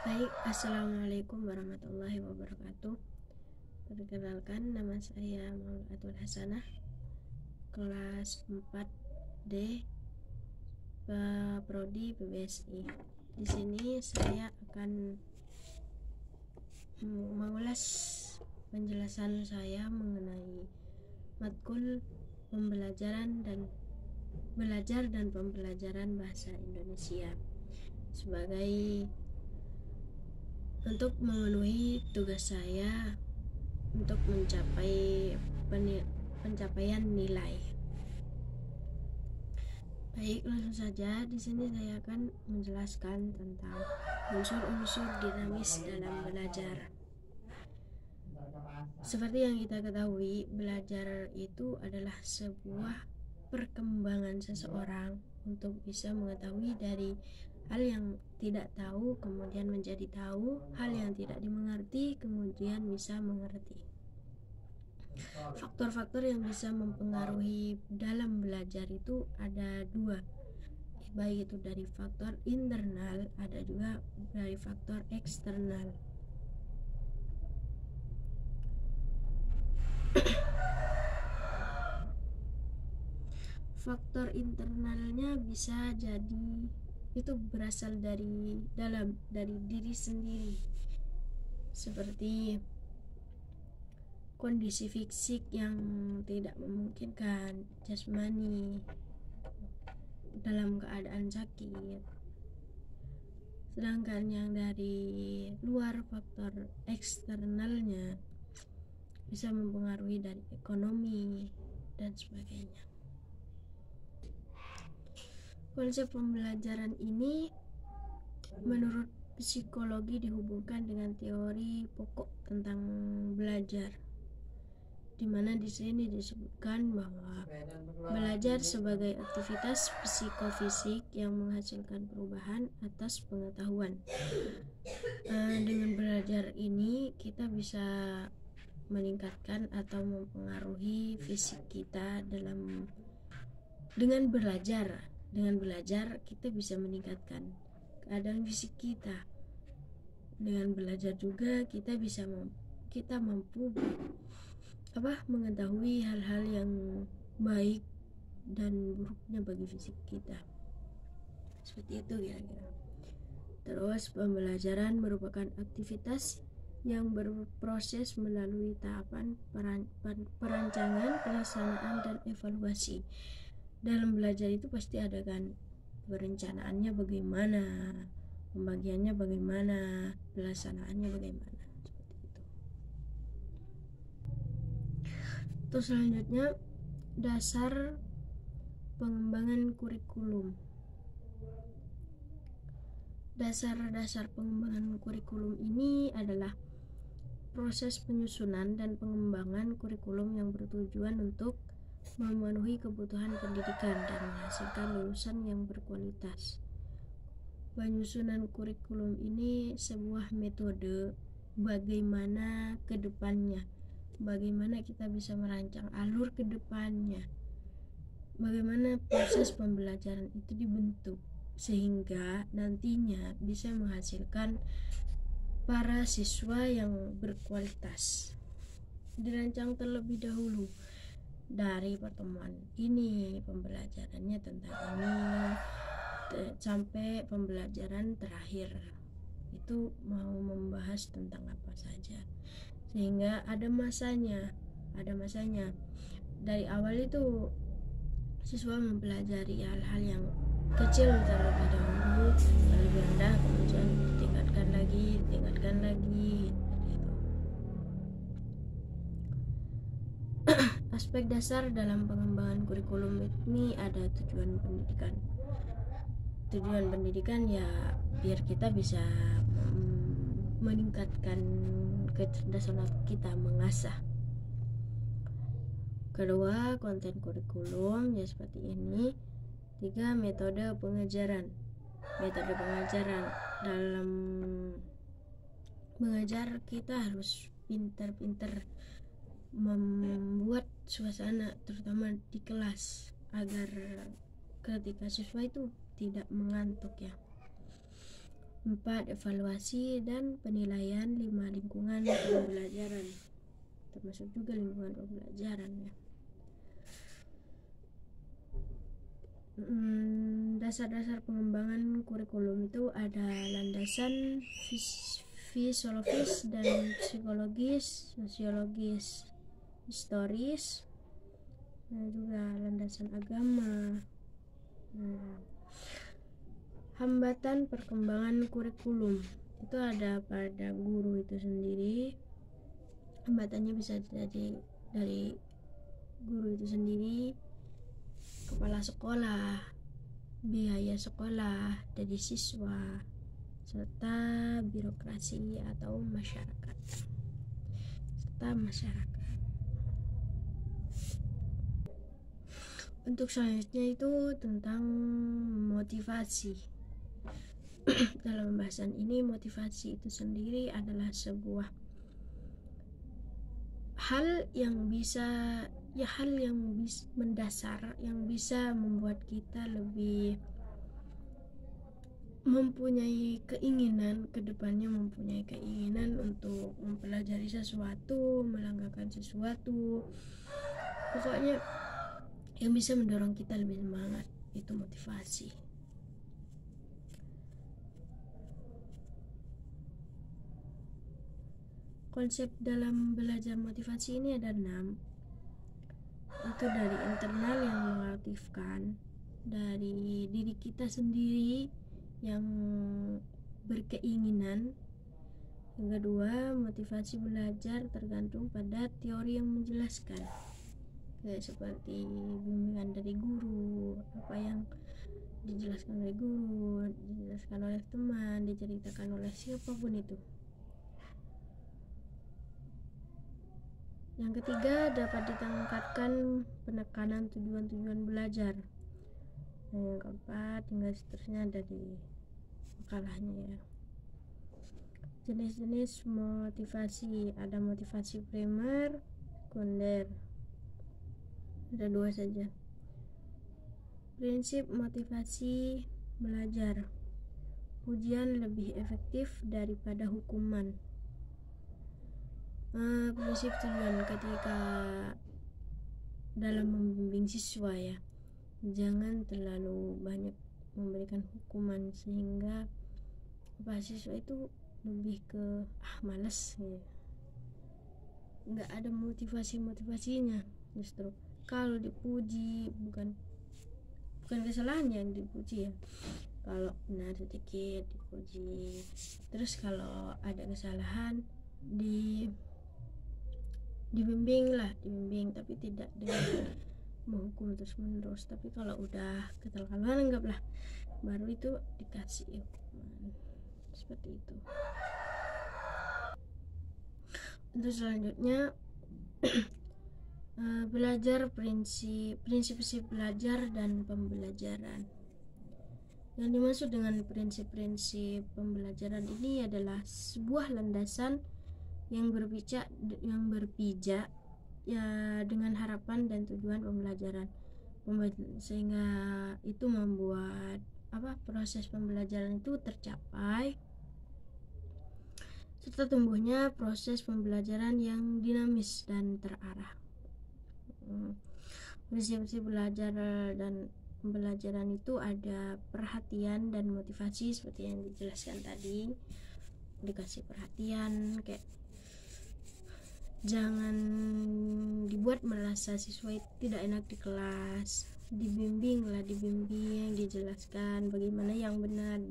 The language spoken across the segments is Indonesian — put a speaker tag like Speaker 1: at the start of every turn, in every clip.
Speaker 1: Baik, Assalamualaikum warahmatullahi wabarakatuh. Perkenalkan, nama saya Maulatul Hasanah, kelas 4D, Prodi PBSI. Di sini saya akan mengulas penjelasan saya mengenai matkul pembelajaran dan belajar dan pembelajaran bahasa Indonesia sebagai untuk memenuhi tugas saya untuk mencapai pencapaian nilai. Baik, langsung saja. Di sini saya akan menjelaskan tentang unsur-unsur dinamis dalam belajar. Seperti yang kita ketahui, belajar itu adalah sebuah perkembangan seseorang untuk bisa mengetahui dari hal yang tidak tahu kemudian menjadi tahu, hal yang tidak dimengerti kemudian bisa mengerti. Faktor-faktor yang bisa mempengaruhi dalam belajar itu ada dua, baik itu dari faktor internal, ada juga dari faktor eksternal. Faktor internalnya bisa jadi itu berasal dari diri sendiri, seperti kondisi fisik yang tidak memungkinkan, jasmani dalam keadaan sakit. Sedangkan yang dari luar, faktor eksternalnya bisa mempengaruhi dari ekonomi dan sebagainya. Konsep pembelajaran ini menurut psikologi dihubungkan dengan teori pokok tentang belajar, di mana di sini disebutkan bahwa belajar sebagai aktivitas psikofisik yang menghasilkan perubahan atas pengetahuan. Dengan belajar ini kita bisa meningkatkan atau mempengaruhi fisik kita dengan belajar kita bisa meningkatkan keadaan fisik kita. Dengan belajar juga kita mampu mengetahui hal-hal yang baik dan buruknya bagi fisik kita. Seperti itu kira-kira. Terus pembelajaran merupakan aktivitas yang berproses melalui tahapan perancangan, pelaksanaan, dan evaluasi. Dalam belajar itu pasti ada kan perencanaannya bagaimana, pembagiannya bagaimana, pelaksanaannya bagaimana, seperti itu. Terus selanjutnya dasar pengembangan kurikulum. Dasar-dasar pengembangan kurikulum ini adalah proses penyusunan dan pengembangan kurikulum yang bertujuan untuk memenuhi kebutuhan pendidikan dan menghasilkan lulusan yang berkualitas. Penyusunan kurikulum ini sebuah metode bagaimana ke depannya, bagaimana kita bisa merancang alur ke depannya, bagaimana proses pembelajaran itu dibentuk sehingga nantinya bisa menghasilkan para siswa yang berkualitas. Dirancang terlebih dahulu dari pertemuan ini, pembelajarannya tentang ini, sampai pembelajaran terakhir itu mau membahas tentang apa saja, sehingga ada masanya. Dari awal itu siswa mempelajari hal-hal yang kecil terlebih dahulu, terlebih rendah, kemudian ditingkatkan lagi gitu. Aspek dasar dalam pengembangan kurikulum ini ada tujuan pendidikan. Tujuan pendidikan ya biar kita bisa meningkatkan kecerdasan kita, mengasah. Kedua, konten kurikulum ya seperti ini. 3, metode pengajaran. Dalam mengajar kita harus pintar-pintar membuat suasana terutama di kelas agar ketika siswa itu tidak mengantuk ya. 4. Evaluasi dan penilaian. 5. Lingkungan pembelajaran, termasuk juga lingkungan pembelajaran ya. Dasar-dasar pengembangan kurikulum itu ada landasan fisiologis dan psikologis, sosiologis, historis, dan juga landasan agama. Hambatan perkembangan kurikulum itu ada pada guru itu sendiri. Hambatannya bisa jadi dari guru itu sendiri, kepala sekolah, biaya sekolah dari siswa, serta birokrasi atau masyarakat. Untuk selanjutnya itu tentang motivasi. Dalam pembahasan ini, motivasi itu sendiri adalah sebuah hal yang mendasar, yang bisa membuat kita lebih mempunyai keinginan, kedepannya mempunyai keinginan untuk mempelajari sesuatu, melanggarkan sesuatu, pokoknya yang bisa mendorong kita lebih semangat, itu motivasi. Konsep dalam belajar motivasi ini ada 6. Itu dari internal yang mengaktifkan, dari diri kita sendiri yang berkeinginan. Yang kedua, motivasi belajar tergantung pada teori yang menjelaskan, kayak seperti bimbingan dari guru, apa yang dijelaskan oleh guru, dijelaskan oleh teman, diceritakan oleh siapapun itu. Yang ketiga, dapat ditingkatkan penekanan tujuan-tujuan belajar. Yang keempat, hingga seterusnya ada di makalahnya ya. Jenis-jenis motivasi, ada motivasi primer, sekunder. Ada 2 saja. Prinsip motivasi belajar. Ujian lebih efektif daripada hukuman. Prinsip tujuan ketika dalam membimbing siswa ya, jangan terlalu banyak memberikan hukuman sehingga siswa itu lebih ke malas ya, nggak ada motivasinya. Justru kalau dipuji, bukan kesalahannya yang dipuji ya, kalau benar sedikit dipuji, terus kalau ada kesalahan dibimbing, tapi tidak dengan menghukum terus menerus. Tapi kalau udah keterlaluan, anggaplah, baru itu dikasih hukuman seperti itu. Untuk selanjutnya belajar, prinsip belajar dan pembelajaran. Yang dimaksud dengan prinsip-prinsip pembelajaran ini adalah sebuah landasan yang berpijak ya dengan harapan dan tujuan pembelajaran, sehingga itu membuat proses pembelajaran itu tercapai, serta tumbuhnya proses pembelajaran yang dinamis dan terarah. Prinsip belajar dan pembelajaran itu ada perhatian dan motivasi seperti yang dijelaskan tadi. Dikasih perhatian, kayak jangan dibuat merasa siswa tidak enak di kelas, dibimbing, dijelaskan bagaimana yang benar,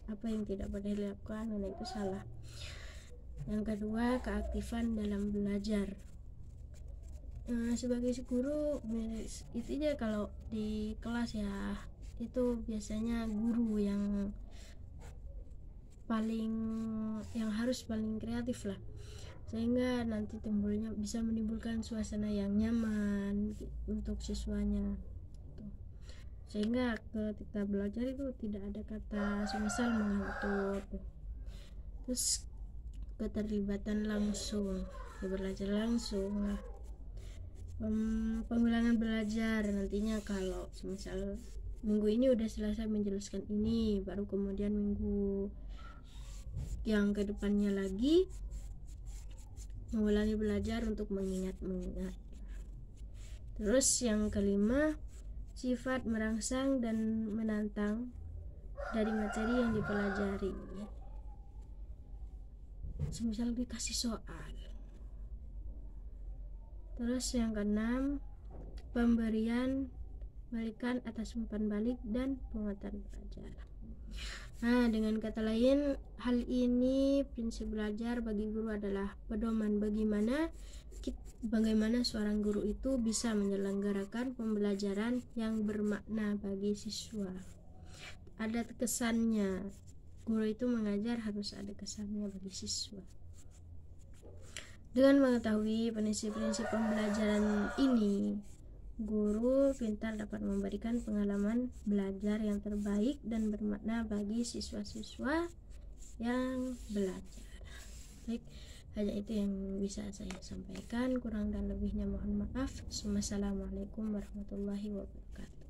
Speaker 1: apa yang tidak boleh dilakukan, karena itu salah. Yang kedua, keaktifan dalam belajar. Sebagai guru itu aja, kalau di kelas ya itu biasanya guru yang harus paling kreatif lah, sehingga nanti bisa menimbulkan suasana yang nyaman untuk siswanya, sehingga ketika belajar itu tidak ada kata semisal mengantuk. Terus keterlibatan langsung, belajar langsung lah. Pengulangan belajar, nantinya kalau semisal minggu ini udah selesai menjelaskan ini, baru kemudian minggu yang kedepannya lagi mengulangi belajar untuk mengingat. Terus yang kelima, sifat merangsang dan menantang dari materi yang dipelajari. Semisal dikasih soal. Terus yang keenam, pemberian balikan atas umpan balik dan penguatan pelajar. Nah, dengan kata lain, hal ini prinsip belajar bagi guru adalah pedoman bagaimana seorang guru itu bisa menyelenggarakan pembelajaran yang bermakna bagi siswa. Ada kesannya, guru itu mengajar harus ada kesannya bagi siswa. Dengan mengetahui prinsip-prinsip pembelajaran ini, guru pintar dapat memberikan pengalaman belajar yang terbaik dan bermakna bagi siswa-siswa yang belajar. Baik, hanya itu yang bisa saya sampaikan. Kurang dan lebihnya mohon maaf. Wassalamualaikum warahmatullahi wabarakatuh.